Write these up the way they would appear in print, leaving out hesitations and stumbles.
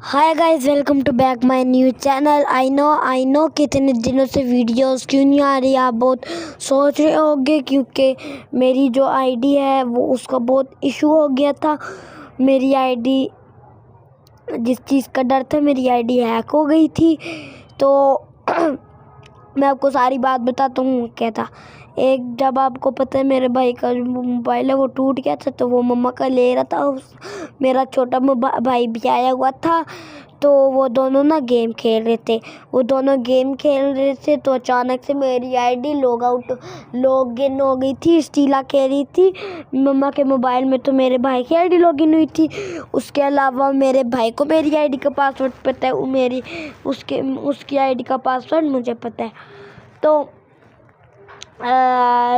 Hi guys, welcome to back my new channel. I know कितने दिनों से videos क्यों नहीं आ रही। आप बहुत सोच रहे होंगे क्योंकि मेरी जो आईडी है वो उसका बहुत इशू हो गया था। मेरी आईडी, जिस चीज़ का डर था, मेरी आईडी हैक हो गई थी। तो मैं आपको सारी बात बताता हूँ क्या था। जब आपको पता है मेरे भाई का जो मोबाइल है वो टूट गया था, तो वो मम्मा का ले रहा था। मेरा छोटा भाई भी आया हुआ था, तो वो दोनों ना गेम खेल रहे थे। तो अचानक से मेरी आईडी लॉग इन हो गई थी। स्टीला कह रही थी मम्मा के मोबाइल में तो मेरे भाई की आईडी लॉग इन हुई थी। उसके अलावा मेरे भाई को मेरी आईडी का पासवर्ड पता है, उसकी आईडी का पासवर्ड मुझे पता है।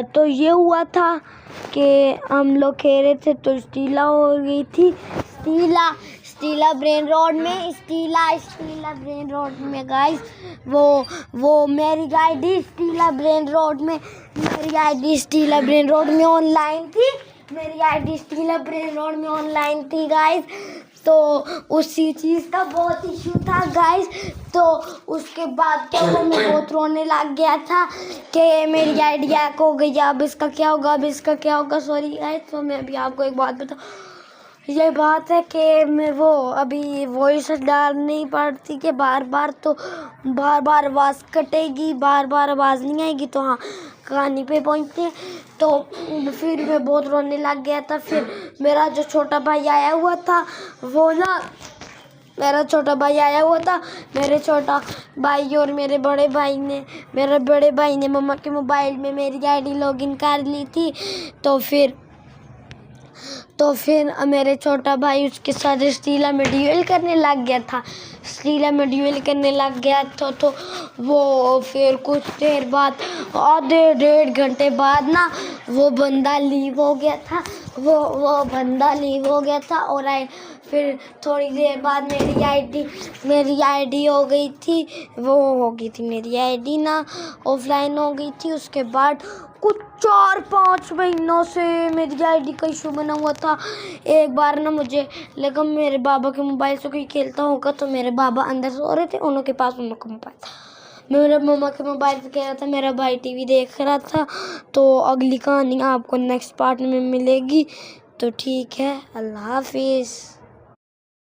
तो ये हुआ था कि हम लोग खेल रहे थे तो स्टीला हो गई थी। स्टीला ब्रेन रोड में गाइस, वो मेरी आईडी स्टीला ब्रेन रोड में ऑनलाइन थी गाइस। तो उसी चीज़ का बहुत इशू था गाइस। तो उसके बाद क्या हुआ, मैं बहुत रोने लग गया था कि मेरी आईडी हैक हो गई, अब इसका क्या होगा। Sorry guys. तो मैं अभी आपको एक बात बताऊँ, ये बात है कि मैं वो अभी वॉइस डाल नहीं पड़ती कि बार बार आवाज़ कटेगी, बार आवाज़ नहीं आएगी, तो हाँ कहानी पे पहुँचते हैं। तो फिर मैं बहुत रोने लग गया था। फिर मेरा जो छोटा भाई आया हुआ था मेरे छोटा भाई और मेरे बड़े भाई ने मम्मा के मोबाइल में मेरी आईडी लॉगिन कर ली थी। तो फिर मेरे छोटा भाई उसके साथ स्टीला में ड्यूल करने लग गया था। तो वो फिर कुछ देर बाद, आधे डेढ़ घंटे बाद ना, वो बंदा लीव हो गया था। और फिर थोड़ी देर बाद मेरी आईडी हो गई थी, मेरी आईडी ना ऑफलाइन हो गई थी। उसके बाद कुछ 4-5 महीनों से मेरी आईडी का इशू बना हुआ था। एक बार ना मुझे लगा मेरे बाबा के मोबाइल से कोई खेलता होगा, तो मेरे बाबा अंदर सो रहे थे, उनके पास उनका मोबाइल था। मेरे मम्मा के मोबाइल से कह रहा था, मेरा भाई टीवी देख रहा था। तो अगली कहानी आपको नेक्स्ट पार्ट में मिलेगी। तो ठीक है, अल्लाह हाफिज़।